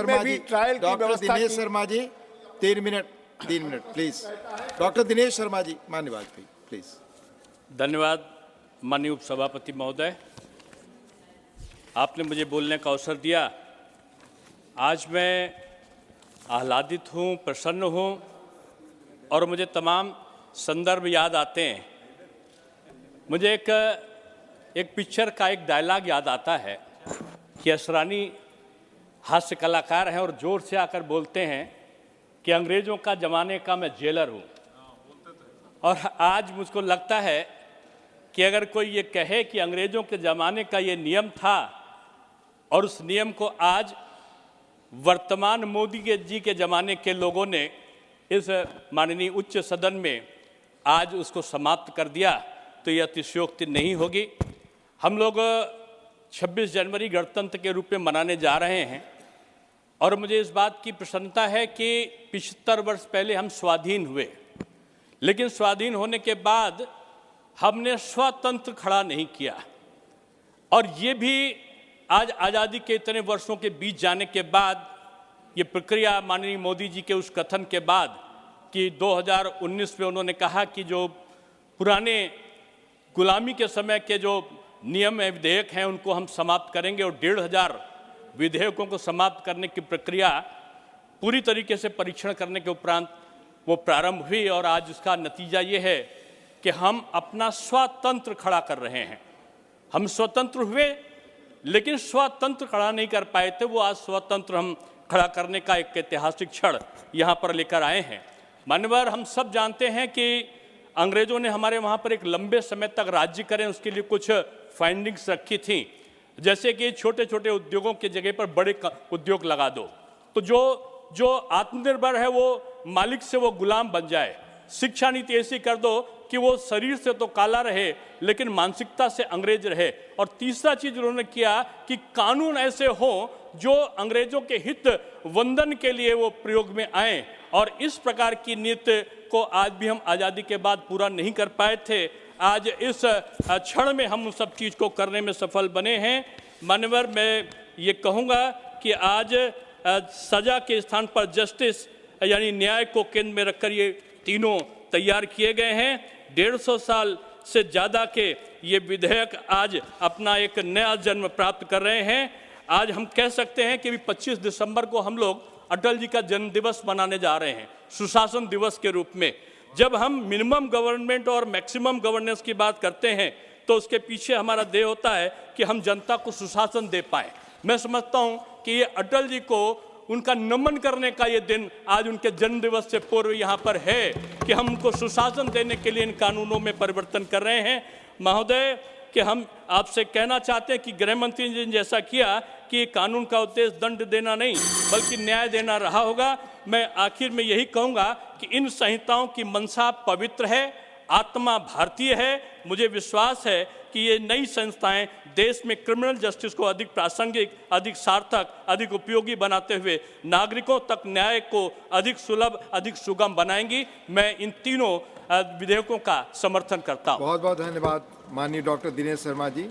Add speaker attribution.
Speaker 1: में भी ट्रायल की
Speaker 2: डॉक्टर
Speaker 1: व्यवस्था
Speaker 2: दिनेश
Speaker 1: की।
Speaker 2: Sharma ji 3 minute please. Doctor Dinesh Sharma ji, माननीय वाजपेयी प्लीज।
Speaker 3: धन्यवाद माननीय उपसभापति महोदय, आपने मुझे बोलने का अवसर दिया। आज मैं आह्लादित हूँ, प्रसन्न हूँ और मुझे तमाम संदर्भ याद आते हैं। मुझे एक पिक्चर का एक डायलॉग याद आता है कि असरानी हास्य कलाकार हैं और जोर से आकर बोलते हैं कि अंग्रेज़ों का ज़माने का मैं जेलर हूँ। और आज मुझको लगता है कि अगर कोई ये कहे कि अंग्रेज़ों के ज़माने का ये नियम था और उस नियम को आज वर्तमान मोदी जी के ज़माने के लोगों ने इस माननीय उच्च सदन में आज उसको समाप्त कर दिया, तो ये अतिशयोक्ति नहीं होगी। हम लोग 26 जनवरी गणतंत्र के रूप में मनाने जा रहे हैं और मुझे इस बात की प्रसन्नता है कि 75 वर्ष पहले हम स्वाधीन हुए, लेकिन स्वाधीन होने के बाद हमने स्वतंत्र खड़ा नहीं किया। और ये भी आज आज़ादी के इतने वर्षों के बीच जाने के बाद ये प्रक्रिया माननीय मोदी जी के उस कथन के बाद कि 2019 में उन्होंने कहा कि जो पुराने गुलामी के समय के जो नियम एवं विधेयक हैं उनको हम समाप्त करेंगे और 1500 विधेयकों को समाप्त करने की प्रक्रिया पूरी तरीके से परीक्षण करने के उपरांत वो प्रारंभ हुई और आज उसका नतीजा ये है कि हम अपना स्वतंत्र खड़ा कर रहे हैं। हम स्वतंत्र हुए लेकिन स्वतंत्र खड़ा नहीं कर पाए थे, वो आज स्वतंत्र हम खड़ा करने का एक ऐतिहासिक क्षण यहाँ पर लेकर आए हैं। मान्यवर, हम सब जानते हैं कि अंग्रेज़ों ने हमारे वहाँ पर एक लंबे समय तक राज्य करें, उसके लिए कुछ फाइंडिंग्स रखी थी, जैसे कि छोटे छोटे उद्योगों की जगह पर बड़े उद्योग लगा दो, तो जो आत्मनिर्भर है वो मालिक से वो गुलाम बन जाए। शिक्षा नीति ऐसी कर दो कि वो शरीर से तो काला रहे लेकिन मानसिकता से अंग्रेज रहे। और तीसरा चीज उन्होंने किया कि कानून ऐसे हो जो अंग्रेजों के हित वंदन के लिए वो प्रयोग में आए। और इस प्रकार की नीति को आज भी हम आज़ादी के बाद पूरा नहीं कर पाए थे। आज इस क्षण में हम उन सब चीज़ को करने में सफल बने हैं। मान्यवर, मैं ये कहूँगा कि आज सजा के स्थान पर जस्टिस यानी न्याय को केंद्र में रखकर ये तीनों तैयार किए गए हैं। 150 साल से ज़्यादा के ये विधेयक आज अपना एक नया जन्म प्राप्त कर रहे हैं। आज हम कह सकते हैं कि 25 दिसंबर को हम लोग अटल जी का जन्म दिवस मनाने जा रहे हैं, सुशासन दिवस के रूप में। जब हम मिनिमम गवर्नमेंट और मैक्सिमम गवर्नेंस की बात करते हैं तो उसके पीछे हमारा ध्येय होता है कि हम जनता को सुशासन दे पाएँ। मैं समझता हूँ कि ये अटल जी को उनका नमन करने का ये दिन आज उनके जन्म दिवस से पूर्व यहाँ पर है कि हम उनको सुशासन देने के लिए इन कानूनों में परिवर्तन कर रहे हैं। महोदय, कि हम आपसे कहना चाहते हैं कि गृह मंत्री जी ने जैसा किया कि कानून का उद्देश्य दंड देना नहीं बल्कि न्याय देना रहा होगा। मैं आखिर में यही कहूँगा कि इन संहिताओं की मंशा पवित्र है, आत्मा भारतीय है। मुझे विश्वास है कि ये नई संस्थाएं देश में क्रिमिनल जस्टिस को अधिक प्रासंगिक, अधिक सार्थक, अधिक उपयोगी बनाते हुए नागरिकों तक न्याय को अधिक सुलभ, अधिक सुगम बनाएंगी। मैं इन तीनों विधेयकों का समर्थन करता हूँ।
Speaker 2: बहुत बहुत धन्यवाद माननीय डॉक्टर दिनेश शर्मा जी।